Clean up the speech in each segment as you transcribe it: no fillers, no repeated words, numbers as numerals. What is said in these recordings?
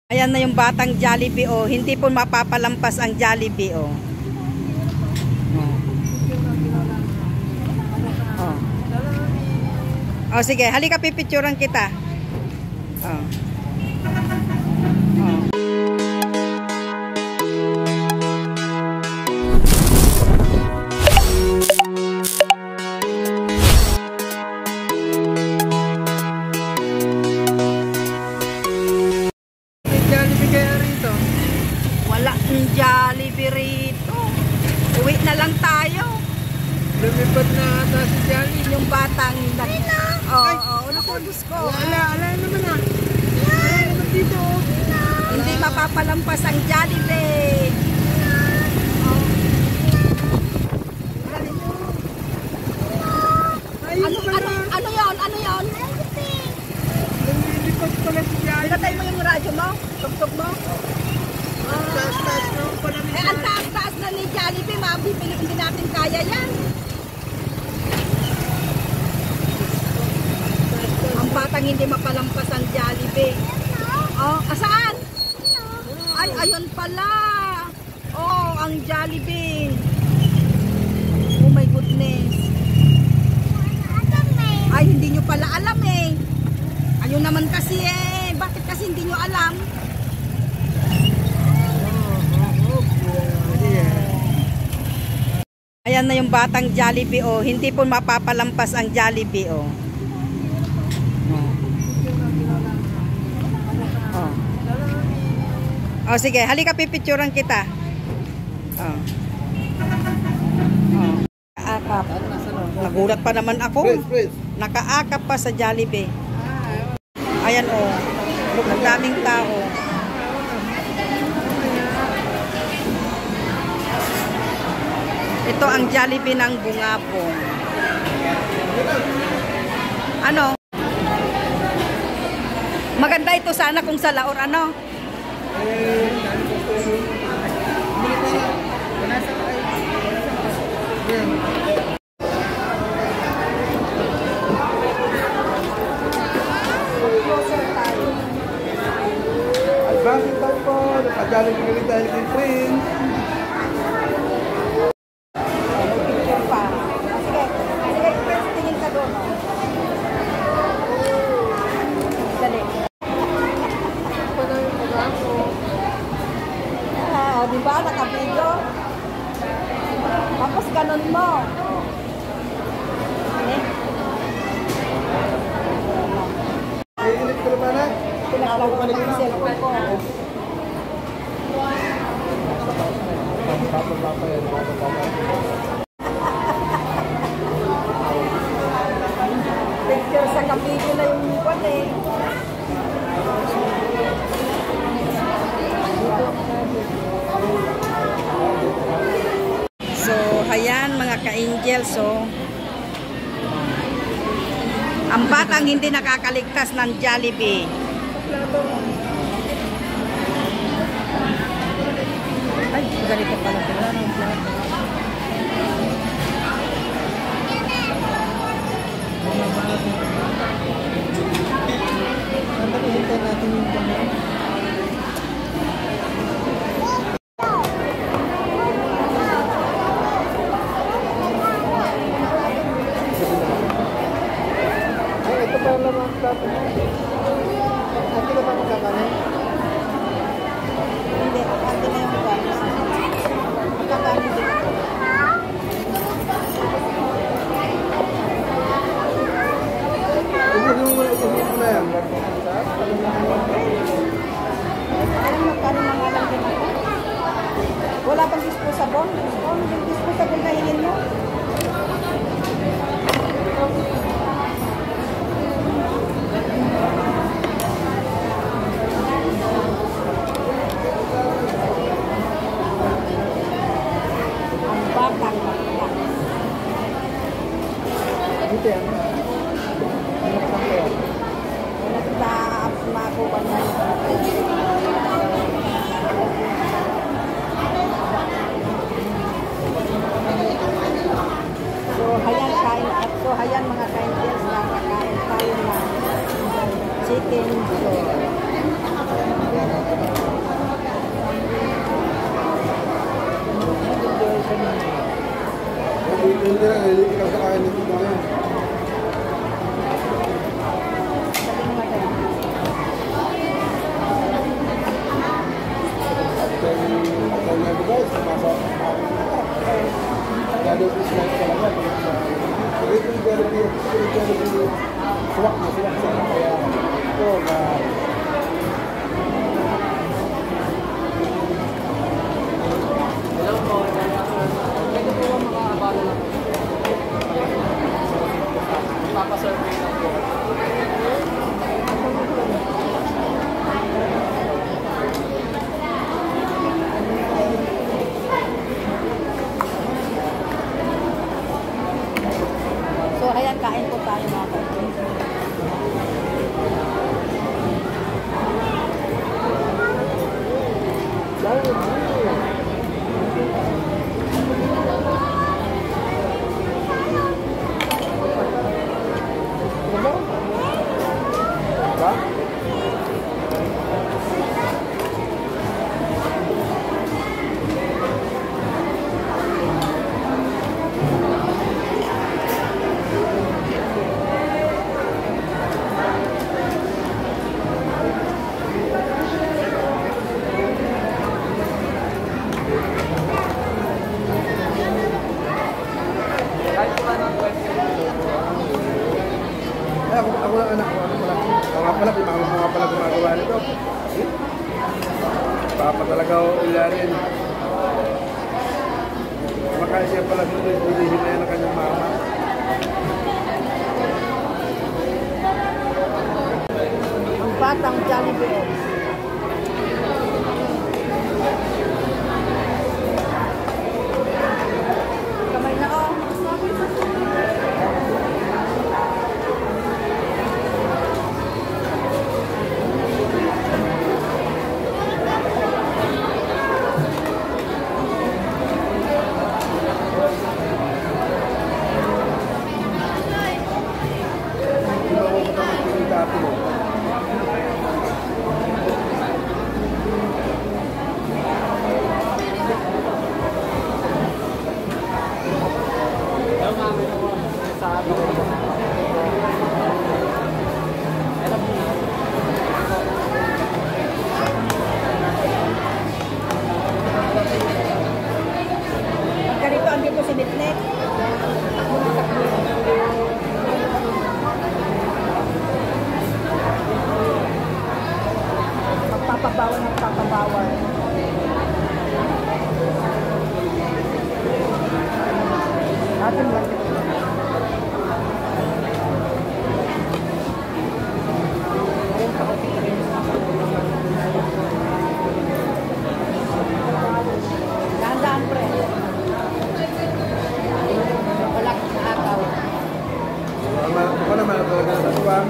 Ayan na yung batang Jollibee, oh. Hindi po mapapalampas ang Jollibee, oh. Oh. Oh, sige, halika, pipicturan kita. Oh. Wala ng Jollibee rito. Uwi na lang tayo. Lumipad na ata si Jollibee. Yung batang oo, naku, Diyos ko. Ala naman ah. Ala naman dito. Hindi mapapalampas ang Jollibee. Ano yon? Lumilipad pala si Jollibee. Pinatay mo yung radyo mo? Tugtog mo? Taas-taas na ako pala ni Eh, ang taas-taas na ni Jollibee, mabibili, hindi natin kaya yan. Ang batang hindi mapalampas ang Jollibee. Oh, asaan? Ay, ayun pala. Oh, ang Jollibee. Oh my goodness. Ay, hindi nyo pala alam eh. Ayun naman kasi eh. Bakit kasi hindi nyo alam? Ayan na yung batang Jollibee, oh. Hindi po mapapalampas ang Jollibee, oh. Oh. Oh, sige, halika, pipicturan kita. Oh. Oh. Nakaakap. Nagulat pa naman ako. Nakaakap pa sa Jollibee. Ayan, oh. Ang daming tao. Ito ang Jollibee ng Bungabong. Ano? Maganda ito sana kung sa Laor, ano? Advancing time po. Naka-Jollibee ulit dahil kay Prince. Diba? Naka-video. Tapos ganun mo. Iinit ko naman na. Pinakalago ko yung cellphone ko. Picture sa kapvideo na yung ikon eh. So, ayan mga ka-angel. So, ang batang hindi nakakaligtas ng Jollibee. Ay, ganito pala pala ng plato. Napakita natin yung kamera. Ito pa lang ang plato mo. Ito na ba magkakanin? Hindi, ate na yung ganas. Magkakanin dito. Ubusin mo na yan. Alam mo, magkano na nga lang din ako. Wala pang disposable. Yung disposable na hingin mo. Ang batang bakla. Dito yan. Makuha na yun. Jollibee, suwak siya. Kaya ito, Hello po. Pwede po ba makaabala lang? Papasurvey lang po. So, ayan, kain po tayo mga kapatid. Ako lang anak ko, mga pala, mga pala gumagawa nito. Papa talaga o ilarin. Makain siya pala dito, hindi na yan ang kanyang mama. Ang batang Jollibee. Kamay na oh. Ganito ang dito si Bitnet. Magpapabawal ng papabawal. Atin ba? Dahan-dahan pre. Wala kang agaw. Ako naman ako na sa tuwang.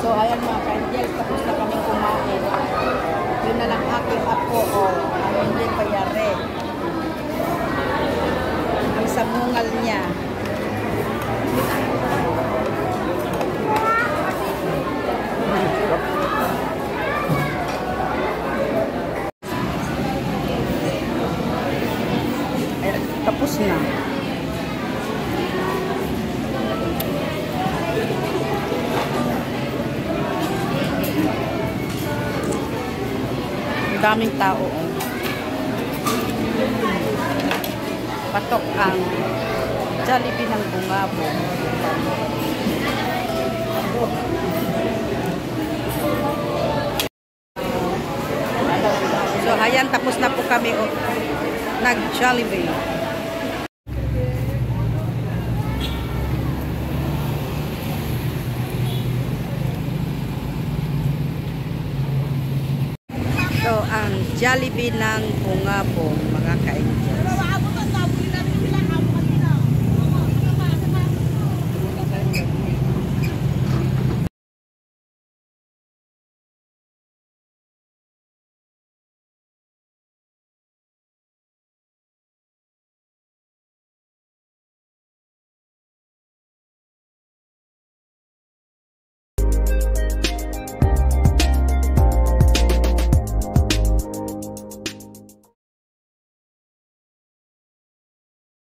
So, ayan mga ka-angel, tapos na kami kumain. Yun na lang aking apo, ang hindi payari. Ang samungal niya. Ayan, tapos na. Daming tao. Patok ang Jollibee ng Bungabo. So, ayan, tapos na po kami nag-Jollibee. Ito ang Jollibee ng Bungabong, mga ka-angels.